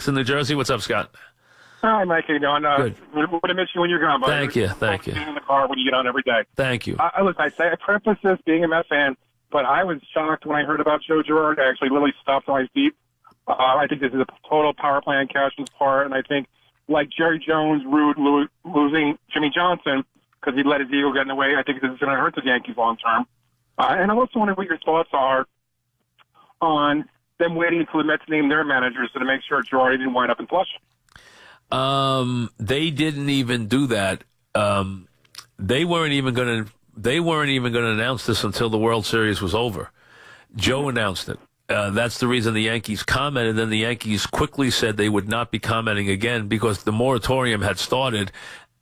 Phoenix in New Jersey. What's up, Scott? Hi, Mike. How you doing? Good. We're going to miss you when you're gone, buddy. Thank you. Thank you. In the car when you get on every day. Thank you. I preface this being a Met fan, but I was shocked when I heard about Joe Girard. I actually literally stopped on my feet. I think this is a total power play on Cashman's part, and I think, like Jerry Jones losing Jimmy Johnson because he let his ego get in the way, I think this is going to hurt the Yankees long term. And I also wonder what your thoughts are on them waiting until the Mets name their managers to make sure Girard didn't wind up in Flushing. They didn't even do that. They weren't even going to announce this until the World Series was over. Joe announced it. That's the reason the Yankees commented. Then the Yankees quickly said they would not be commenting again because the moratorium had started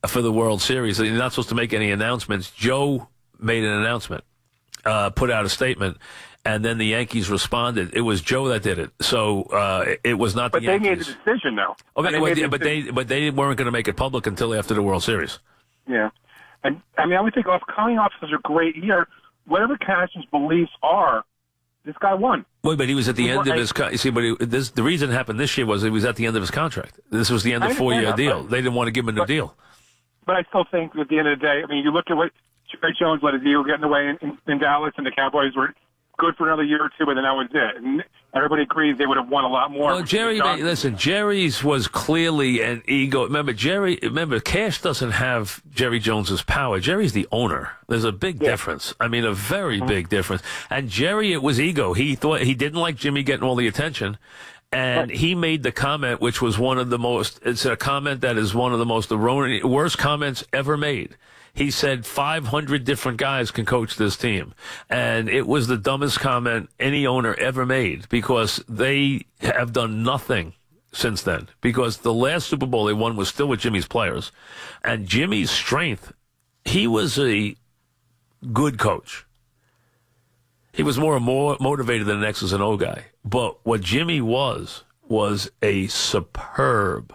for the World Series. You're not supposed to make any announcements. Joe made an announcement, put out a statement, and then the Yankees responded. It was Joe that did it. So it was not the Yankees. But they made the decision, though. Okay, but they weren't going to make it public until after the World Series. Yeah. And, I would think coming off such a great year, whatever Cashman's beliefs are, this guy won. Well, but he was at the end of his. The reason it happened this year was he was at the end of his contract. This was the end of a 4-year deal. They didn't want to give him a new deal. But I still think at the end of the day, you look at what Jerry Jones let his ego get in the way in Dallas, and the Cowboys were good for another year or two, but then that was it. And everybody agrees they would have won a lot more. Well, Jerry's was clearly an ego. Remember, Cash doesn't have Jerry Jones's power. Jerry's the owner. There's a big difference. A very big difference. And Jerry, it was ego. He thought he didn't like Jimmy getting all the attention. And he made the comment, which was it's a comment that is one of the most worst comments ever made. He said 500 different guys can coach this team. And it was the dumbest comment any owner ever made because they have done nothing since then. Because the last Super Bowl they won was still with Jimmy's players. And Jimmy's strength, he was a good coach. He was more motivated than an X's and O guy. But what Jimmy was a superb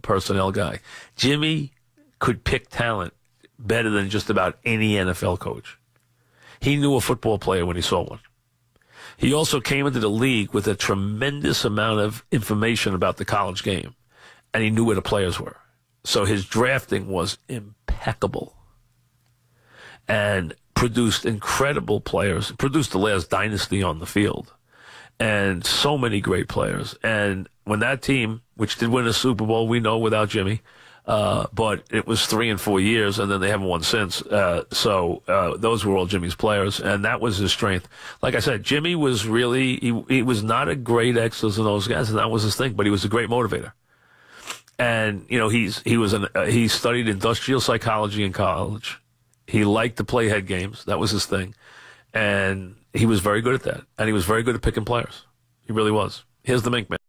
personnel guy. Jimmy could pick talent better than just about any NFL coach. He knew a football player when he saw one. He also came into the league with a tremendous amount of information about the college game, and he knew where the players were. So his drafting was impeccable and produced incredible players, produced the last dynasty on the field, and so many great players. And when that team, which did win a Super Bowl, we know without Jimmy, but it was 3 and 4 years, and then they haven't won since. So those were all Jimmy's players, and that was his strength. Like I said, Jimmy was really he was not a great X's and O's guy, and that was his thing. But he was a great motivator, and he studied industrial psychology in college. He liked to play head games. That was his thing, and he was very good at that. And he was very good at picking players. He really was. Here's the Mink Man.